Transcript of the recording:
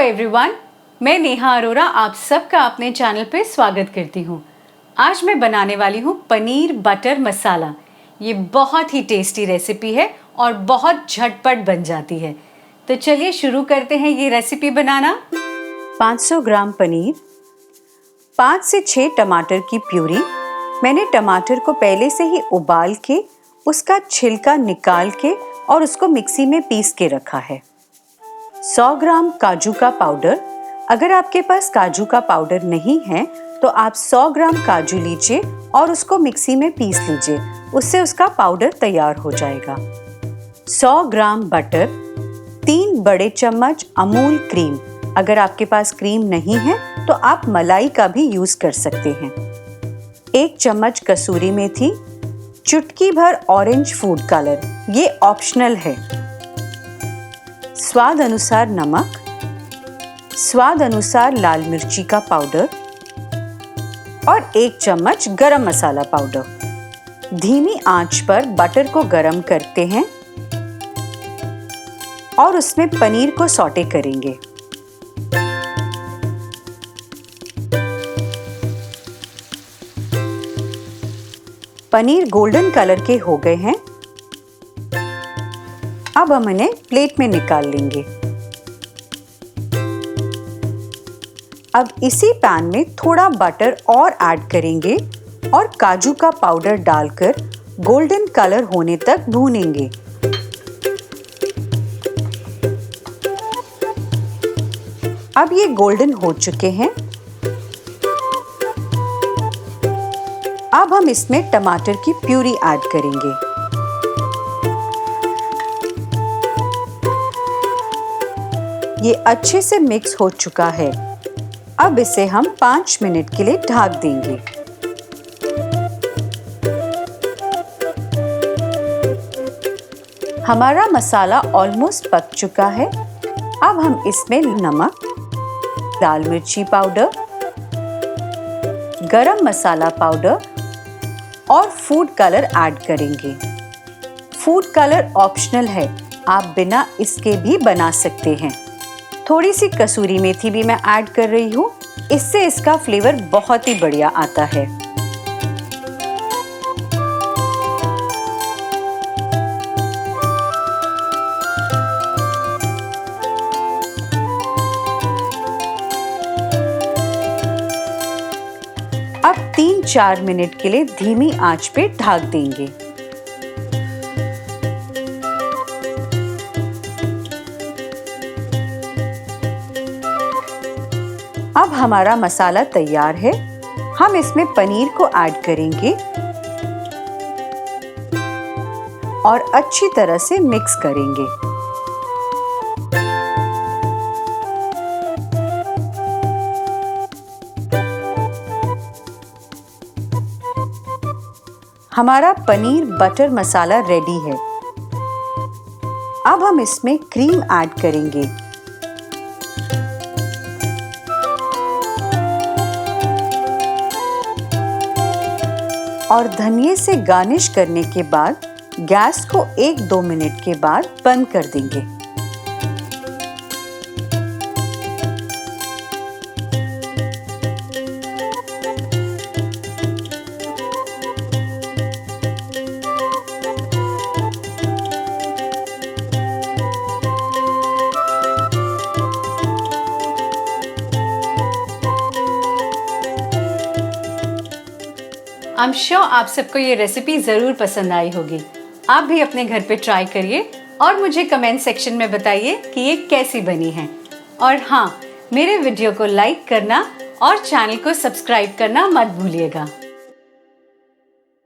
Everyone, मैं नेहा अरोरा आप सबका अपने चैनल पे स्वागत करती हूँ। आज मैं बनाने वाली हूँ पनीर बटर मसाला। ये बहुत ही टेस्टी रेसिपी है और बहुत झटपट बन जाती है। तो चलिए शुरू करते हैं ये रेसिपी बनाना। 500 ग्राम पनीर, 5 से 6 टमाटर की प्यूरी। मैंने टमाटर को पहले से ही उबाल के उसका छिलका निकाल के और उसको मिक्सी में पीस के रखा है। 100 ग्राम काजू का पाउडर। अगर आपके पास काजू का पाउडर नहीं है तो आप 100 ग्राम काजू लीजिए और उसको मिक्सी में पीस लीजिए, उससे उसका पाउडर तैयार हो जाएगा। 100 ग्राम बटर, 3 बड़े चम्मच अमूल क्रीम। अगर आपके पास क्रीम नहीं है तो आप मलाई का भी यूज कर सकते हैं। 1 चम्मच कसूरी मेथी, चुटकी भर ऑरेंज फूड कलर, ये ऑप्शनल है। स्वाद अनुसार नमक, स्वाद अनुसार लाल मिर्ची का पाउडर और 1 चम्मच गरम मसाला पाउडर। धीमी आंच पर बटर को गरम करते हैं और उसमें पनीर को सौटे करेंगे। पनीर गोल्डन कलर के हो गए हैं। अब हम इन्हें प्लेट में निकाल लेंगे। अब इसी पैन में थोड़ा बटर और ऐड करेंगे और काजू का पाउडर डालकर गोल्डन कलर होने तक भूनेंगे। अब ये गोल्डन हो चुके हैं। अब हम इसमें टमाटर की प्यूरी ऐड करेंगे। ये अच्छे से मिक्स हो चुका है। अब इसे हम 5 मिनट के लिए ढक देंगे। हमारा मसाला ऑलमोस्ट पक चुका है। अब हम इसमें नमक, लाल मिर्ची पाउडर, गरम मसाला पाउडर और फूड कलर ऐड करेंगे। फूड कलर ऑप्शनल है, आप बिना इसके भी बना सकते हैं। थोड़ी सी कसूरी मेथी भी मैं ऐड कर रही हूँ, इससे इसका फ्लेवर बहुत ही बढ़िया आता है। अब 3-4 मिनट के लिए धीमी आंच पे ढक देंगे। अब हमारा मसाला तैयार है। हम इसमें पनीर को ऐड करेंगे और अच्छी तरह से मिक्स करेंगे। हमारा पनीर बटर मसाला रेडी है। अब हम इसमें क्रीम ऐड करेंगे। और धनिये से गार्निश करने के बाद गैस को 1-2 मिनट के बाद बंद कर देंगे। आई एम श्योर आप सबको ये रेसिपी ज़रूर पसंद आई होगी। आप भी अपने घर पे ट्राई करिए और मुझे कमेंट सेक्शन में बताइए कि ये कैसी बनी है। और हाँ, मेरे वीडियो को लाइक करना और चैनल को सब्सक्राइब करना मत भूलिएगा।